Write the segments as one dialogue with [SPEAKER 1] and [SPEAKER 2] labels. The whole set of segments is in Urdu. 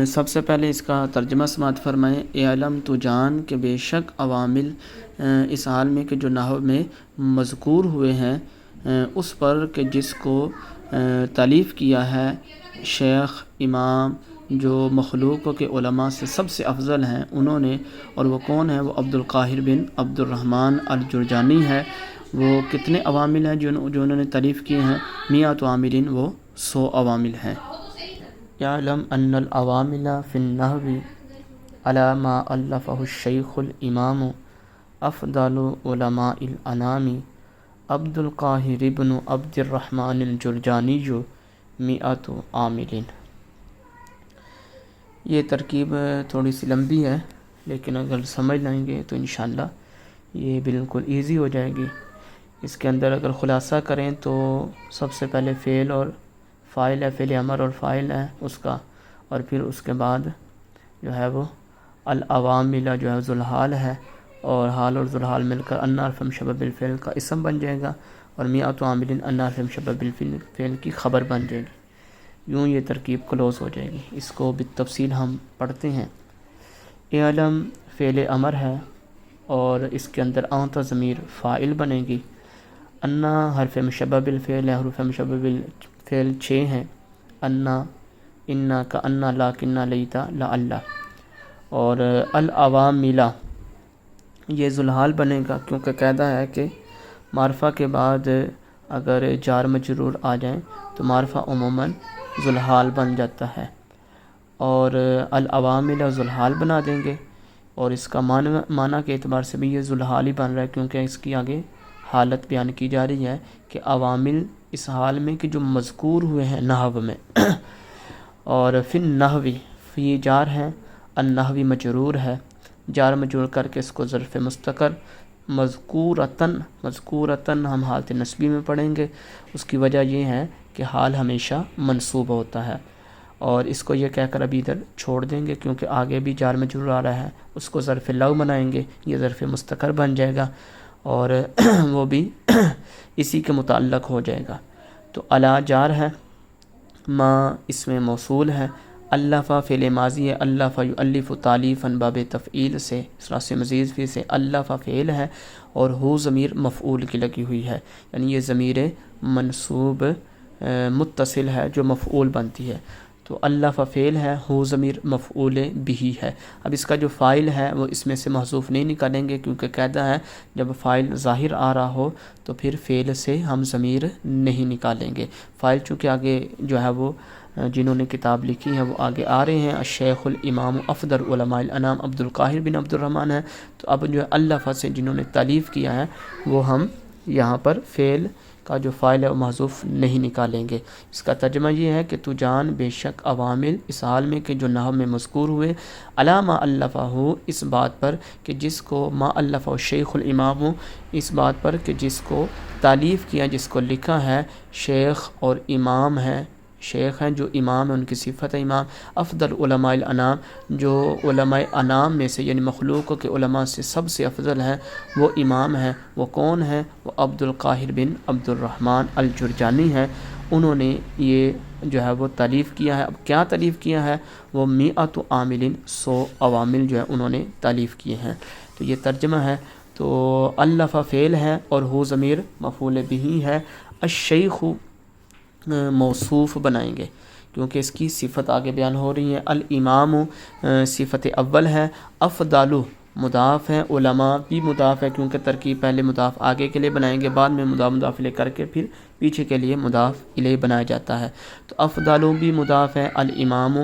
[SPEAKER 1] سب سے پہلے اس کا ترجمہ سماعت فرمائیں۔ اے علم تو جان کہ بے شک عوامل اس حال میں کہ جو نحو میں مذکور ہوئے ہیں اس پر کہ جس کو تالیف کیا ہے شیخ امام جو مخلوق کے علماء سے سب سے افضل ہیں انہوں نے، اور وہ کون ہے؟ وہ عبد القاہر بن عبد الرحمن الجرجانی ہے۔ وہ کتنے عوامل ہیں جو انہوں نے تالیف کیے ہیں؟ 100 عاملین، وہ 100 عوامل ہیں۔ یعلم ان العوامل فی النحو علی ما الفہ الشیخ الامام افضل علماء الانام عبد القاہر بن عبد الرحمن الجرجانی 100 عامل۔ یہ ترکیب تھوڑی سی لمبی ہے لیکن اگر سمجھ لیں گے تو انشاءاللہ یہ بالکل ایزی ہو جائے گی۔ اس کے اندر اگر خلاصہ کریں تو سب سے پہلے فعل اور فاعل ہے، فعل امر اور فاعل ہے اس کا، اور پھر اس کے بعد جو ہے وہ العوامل جو ہے ذوالحال ہے، اور حال اور ذوالحال مل کر ان حرف مشبہ بالفعل کا اسم بن جائے گا، اور 100 عامل ان حرف مشبہ بالفعل کی خبر بن جائے گی۔ یوں یہ ترکیب کلوز ہو جائے گی۔ اس کو بالتفصیل ہم پڑھتے ہیں۔ اے علم فعل امر ہے اور اس کے اندر انت ضمیر فاعل بنے گی۔ انا حرف مشبہ بالفعل ہے، حروف مشبہ بالفعل 6 ہیں، انا، انا کا انا، لاکن، لیتا، لعل، اور العوامل یہ ذوالحال بنے گا کیونکہ قاعدہ ہے کہ معرفہ کے بعد اگر جار مجرور آ جائیں تو معرفہ عموماً ذوالحال بن جاتا ہے، اور العوامل ذوالحال بنا دیں گے، اور اس کا معنی کے اعتبار سے بھی یہ ذوالحال ہی بن رہا ہے کیونکہ اس کی آگے حالت بیان کی جا رہی ہے کہ عوامل اس حال میں کہ جو مذکور ہوئے ہیں نحو میں اور فی النحوی، فی جار ہے، النحوی مجرور ہے، جار مجرور کر کے اس کو ظرف مستقر مذکورتاً ہم حالت نسبی میں پڑھیں گے۔ اس کی وجہ یہ ہے کہ حال ہمیشہ منصوب ہوتا ہے، اور اس کو یہ کہہ کر ابھی ادھر چھوڑ دیں گے کیونکہ آگے بھی جار مجرور آ رہا ہے، اس کو ظرف لو بنائیں گے، یہ ظرف مستقر بن جائے گا اور وہ بھی اسی کے متعلق ہو جائے گا۔ تو علی جار ہے، ما اسم موصول ہے، الفا فعل ماضی ہے، الفا یؤلف تالیفا باب تفعیل سے، ثلاثی مزید فی سے الفا فعل ہے، اور ہو ضمیر مفعول کی لگی ہوئی ہے، یعنی یہ ضمیر منصوب متصل ہے جو مفعول بنتی ہے۔ تو الفا فعل ہے، ہو ضمیر مفعول بہ ہے۔ اب اس کا جو فاعل ہے وہ اس میں سے محذوف نہیں نکالیں گے کیونکہ قاعدہ ہے جب فاعل ظاہر آ رہا ہو تو پھر فعل سے ہم ضمیر نہیں نکالیں گے۔ فاعل چونکہ آگے جو ہے وہ جنہوں نے کتاب لکھی ہے وہ آگے آ رہے ہیں، الشیخ الامام افضل علماء الانام عبد القاہر بن عبد الرحمن ہے، تو اب جو ہے الفا سے جنہوں نے تالیف کیا ہے وہ ہم یہاں پر فعل کا جو فاعل ہے وہ محذوف نہیں نکالیں گے۔ اس کا ترجمہ یہ ہے کہ تو جان بے شک عوامل اس حال میں کہ جو نحو میں مذکور ہوئے، علی ما الفہ، اس بات پر کہ جس کو ما الفہ الشیخ الامام، اس بات پر کہ جس کو تالیف کیا، جس کو لکھا ہے شیخ اور امام ہے، شیخ ہیں جو امام ہیں، ان کی صفت ہے امام، افضل علماء الانام جو علماء انام میں سے یعنی مخلوق کے علماء سے سب سے افضل ہیں وہ امام ہیں۔ وہ کون ہیں؟ وہ عبد القاہر بن عبد الرحمن الجرجانی ہے۔ انہوں نے یہ جو ہے وہ تالیف کیا ہے۔ اب کیا تالیف کیا ہے؟ وہ 100 عامل، 100 عوامل جو ہے انہوں نے تالیف کیے ہیں۔ تو یہ ترجمہ ہے۔ تو الفا فعل ہے اور ہو ضمیر مفعول بہ ہے، الشیخ موصوف بنائیں گے کیونکہ اس کی صفت آگے بیان ہو رہی ہے۔ الامام صفت اول ہے، افضل مضاف ہے، علماء بھی مضاف ہے کیونکہ ترکیب پہلے مضاف آگے کے لیے بنائیں گے، بعد میں مضاف الیہ کر کے پھر پیچھے کے لیے مضاف الیہ بنایا جاتا ہے۔ تو افضل بھی مضاف ہے، الامام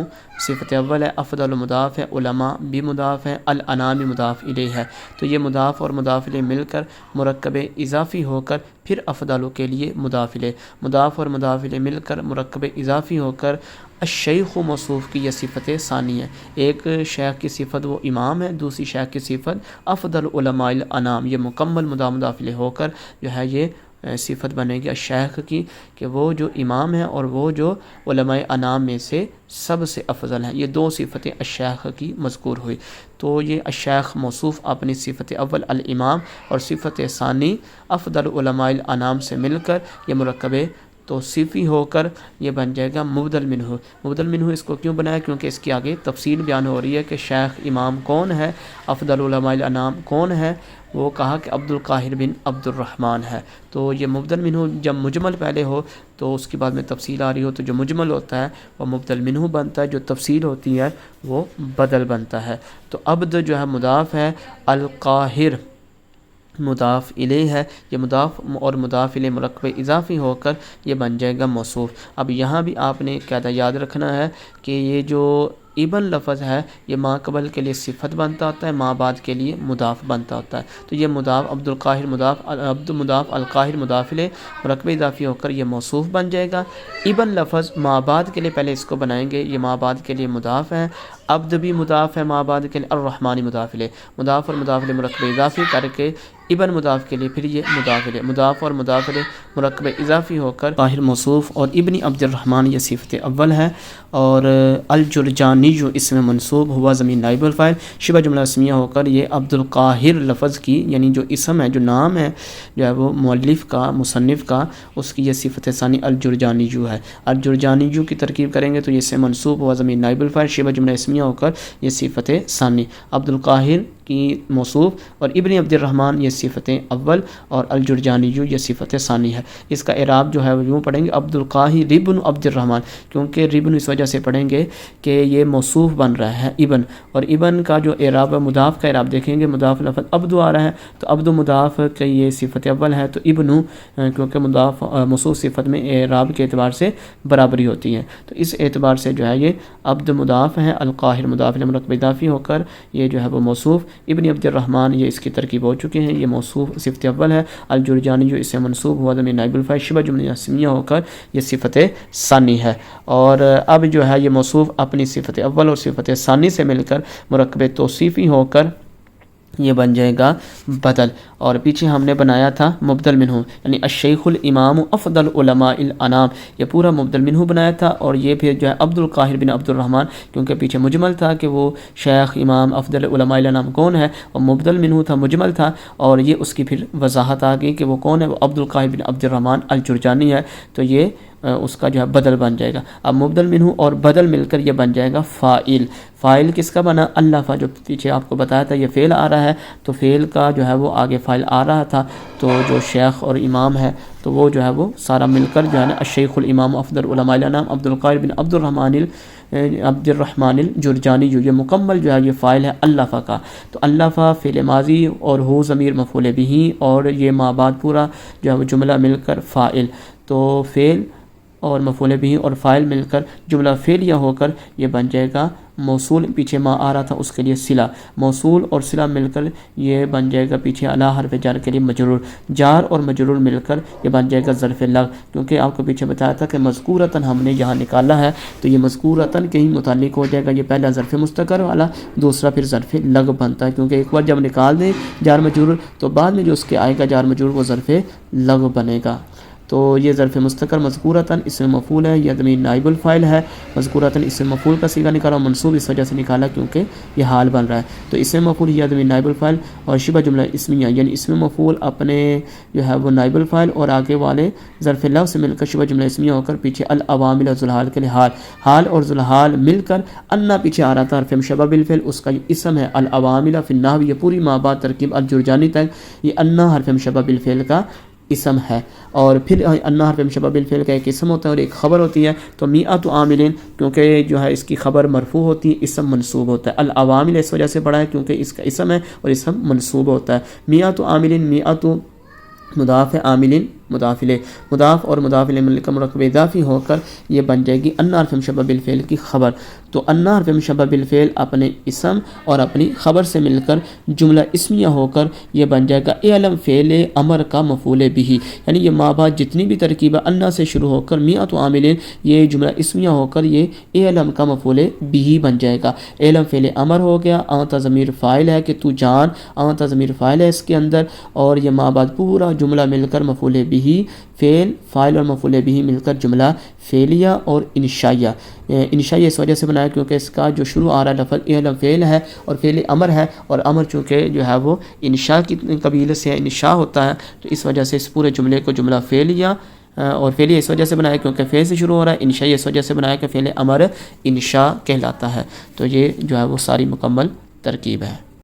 [SPEAKER 1] صفت اول ہے، افضل مضاف ہے، علماء بھی مضاف ہے، الانام مضاف الیہ ہے۔ تو یہ مضاف اور مضاف الیہ مل کر مرکب اضافی ہو کر پھر افضل کے لیے مضاف الیہ، مضاف اور مضاف الیہ مل کر مرکب اضافی ہو کر الشیخ موصوف کی یہ صفت ثانی ہے۔ ایک شیخ کی صفت وہ امام ہے، دوسری شیخ کی صفت افضل علماء الانام، یہ مکمل مضاف الیہ ہو کر جو ہے یہ صفت بنے گی الشیخ کی کہ وہ جو امام ہے اور وہ جو علماء انام میں سے سب سے افضل ہیں۔ یہ دو صفتیں الشیخ کی مذکور ہوئی۔ تو یہ الشیخ موصوف اپنی صفت اول الامام اور صفت ثانی افضل علماء الانام سے مل کر یہ مرکب توصیفی ہو کر یہ بن جائے گا مبدل منہ۔ مبدل منہ اس کو کیوں بنایا؟ کیونکہ اس کی آگے تفصیل بیان ہو رہی ہے کہ شیخ امام کون ہے، افضل علماء الانام کون ہے، وہ کہا کہ عبد القاہر بن عبد الرحمن ہے۔ تو یہ مبدل منہ جب مجمل پہلے ہو تو اس کے بعد میں تفصیل آ رہی ہو تو جو مجمل ہوتا ہے وہ مبدل منہ بنتا ہے، جو تفصیل ہوتی ہے وہ بدل بنتا ہے۔ تو عبد جو ہے مضاف ہے، القاہر مضاف الیہ ہے، یہ مضاف اور مضاف الیہ مرکب اضافی ہو کر یہ بن جائے گا موصوف۔ اب یہاں بھی آپ نے قاعدہ یاد رکھنا ہے کہ یہ جو ابن لفظ ہے یہ ما قبل کے لیے صفت بنتا ہوتا ہے، ما بعد کے لیے مضاف بنتا ہوتا ہے۔ تو یہ مضاف عبد القاہر مضاف عبد مضاف القاہر مضاف الیہ مرکب اضافی ہو کر یہ موصوف بن جائے گا۔ ابن لفظ ما بعد کے لیے پہلے اس کو بنائیں گے، یہ ما بعد کے لیے مضاف ہے، عبد بھی مضاف ہے ما بعد کے لیے، الرحمن مضاف الیہ، مضاف اور مضاف الیہ مرکب اضافی کر کے ابن مضاف کے لیے پھر یہ مضاف الیہ، مضاف اور مضاف الیہ مرکب اضافی ہو کر طاہر موصوف، اور ابن عبد الرحمن یہ صفت اول ہے، اور الجرجانی جو اسم منصوب ہوا ضمیر نائب الفاعل شبہ جملہ اسمیہ ہو کر یہ عبد القاہر لفظ کی، یعنی جو اسم ہے جو نام ہے جو ہے وہ مؤلف کا مصنف کا، اس کی یہ صفت ثانی الجرجانی جو ہے۔ الجرجانی جو کی ترکیب کریں گے تو یہ اسم منصوب ہوا ضمیر نائب الفاعل شبہ جملہ اسمیہ ہو کر یہ صفت ثانی، عبد القاہر کی موصوف اور ابن عبد الرحمن یہ صفت اول اور الجرجانی یہ صفت ثانی ہے۔ اس کا اعراب جو ہے وہ یوں پڑھیں گے عبد القاہر ابن عبد الرحمن، کیونکہ ابن اس وجہ سے پڑھیں گے کہ یہ موصوف بن رہا ہے ابن، اور ابن کا جو اعراب ہے مضاف کا اعراب دیکھیں گے، مضاف لفظ عبد آ رہا ہے تو عبد مضاف کا یہ صفت اول ہے، تو ابن کیونکہ مضاف موصوف صفت میں اعراب کے اعتبار سے برابری ہوتی ہے، تو اس اعتبار سے جو ہے یہ عبد مضاف ہے، القاہر مضاف الیہ مرکب اضافی ہو کر یہ جو ہے وہ موصوف، ابن عبد الرحمن یہ اس کی ترکیب ہو چکے ہیں، یہ موصوف صفت اول ہے، الجرجانی جو اس سے منصوب ہوا ضمیر نائب الفاعل شبہ جملہ اسمیہ ہو کر یہ صفت ثانی ہے۔ اور اب جو ہے یہ موصوف اپنی صفت اول اور صفت ثانی سے مل کر مرکب توصیفی ہو کر یہ بن جائے گا بدل، اور پیچھے ہم نے بنایا تھا مبدل منہ، یعنی الشیخ الامام افضل علماء الانام، یہ پورا مبدل منہ بنایا تھا، اور یہ پھر جو ہے عبد القاہر بن عبد الرحمن، کیونکہ پیچھے مجمل تھا کہ وہ شیخ امام افضل علماء الانام کون ہے، اور مبدل منہ تھا مجمل تھا، اور یہ اس کی پھر وضاحت آ گئی کہ وہ کون ہے، وہ عبد القاہر بن عبد الرحمن الجرجانی ہے، تو یہ اس کا جو ہے بدل بن جائے گا۔ اب مبدل منہ اور بدل مل کر یہ بن جائے گا فاعل۔ فاعل کس کا بنا؟ اللفظ، جو پیچھے آپ کو بتایا تھا یہ فعل آ رہا ہے، تو فعل کا جو ہے وہ آگے فاعل آ رہا تھا، تو جو شیخ اور امام ہے تو وہ جو ہے وہ سارا مل کر جو ہے نا الشیخ الامام افضل علماء الانام عبد القاہر بن عبد الرحمن الجرجانی، جو یہ مکمل جو ہے یہ فاعل ہے اللفظ کا، تو اللفظ فعل ماضی اور ہو ضمیر مفعول بہ، اور یہ ما بعد پورا جو ہے وہ جملہ مل کر فاعل، تو فعل اور مفعول بہ اور فاعل مل کر جملہ فعلیہ ہو کر یہ بن جائے گا موصول، پیچھے ما آ رہا تھا اس کے لیے صلہ، موصول اور صلہ مل کر یہ بن جائے گا پیچھے اعلیٰ حرف جر کے لیے مجرور، جار اور مجرور مل کر یہ بن جائے گا ظرف لغ، کیونکہ آپ کو پیچھے بتایا تھا کہ مذکورتاً ہم نے یہاں نکالا ہے، تو یہ مذکورتاً کے ہی متعلق ہو جائے گا، یہ پہلا ظرف مستقر والا، دوسرا پھر ظرف لغ بنتا ہے، کیونکہ ایک بار جب نکال دیں جار مجرور تو بعد میں جو اس کے آئے گا جار مجرور وہ ظرف لغ بنے گا۔ تو یہ ظرف مستقر مذکورتاً اسم مفعول ہے، یہ ضمیر نائب الفاعل ہے، مذکورتاً اسم مفعول کا صیغہ نکالا، منصوب اس وجہ سے نکالا کیونکہ یہ حال بن رہا ہے، تو اسم مفعول یہ ضمیر نائب الفاعل اور شبہ جملہ اسمیہ، یعنی اسم مفعول اپنے جو ہے وہ نائب الفاعل اور آگے والے ظرف لفظ سے مل کر شبہ جملہ اسمیہ ہو کر پیچھے العوامل ذوالحال کے لیے حال اور ذوالحال مل کر انا پیچھے آ رہا تھا حرف مشبہ بالفعل، اس کا یہ اسم ہے العوامل فی النحو، یہ پوری ما بعد ترکیب الجرجانی تک یہ انا حرف مشبہ بالفعل کا اسم ہے، اور پھر انا حرف مشبہ بالفعل کا ایک اسم ہوتا ہے اور ایک خبر ہوتی ہے، تو میعۃ عاملین کیونکہ جو ہے اس کی خبر مرفوع ہوتی ہے، اسم منصوب ہوتا ہے، العوامل اس وجہ سے پڑھا ہے کیونکہ اس کا اسم ہے اور اسم منصوب ہوتا ہے، میعۃ عاملین، میعۃ مضاف عاملین مضاف الیہ، مضاف اور مضاف الیہ مل کر مرکب اضافی ہو کر یہ بن جائے گی انا حرف مشبہ بالفعل کی خبر، تو انا حرف مشبہ بالفعل اپنے اسم اور اپنی خبر سے مل کر جملہ اسمیہ ہو کر یہ بن جائے گا اعلم فعل امر کا مفعول بہ، یعنی یہ ما بعد جتنی بھی ترکیب انا سے شروع ہو کر میعۃ عاملین یہ جملہ اسمیہ ہو کر یہ اعلم کا مفعول بہ بن جائے گا، اعلم فعل امر ہو گیا، انت ضمیر فاعل ہے کہ تو جان، انت ضمیر فاعل ہے اس کے اندر، اور یہ ما بعد پورا جملہ مل کر مفعول بہ، فعل فاعل اور مفعول بہ مل کر جملہ فعلیہ اور انشائیہ، انشائیہ اس وجہ سے بنایا کیونکہ اس کا جو شروع آ رہا لفظ اعلم فعل ہے اور فعل امر ہے، اور امر چونکہ جو ہے وہ انشاء کی قبیل سے انشاء ہوتا ہے، تو اس وجہ سے اس پورے جملے کو جملہ فعلیہ اور فعل اس وجہ سے بنایا کیونکہ فعل سے شروع ہو رہا ہے، انشائی اس وجہ سے بنایا کہ فعل امر انشاء کہلاتا ہے۔ تو یہ جو ہے وہ ساری مکمل ترکیب ہے۔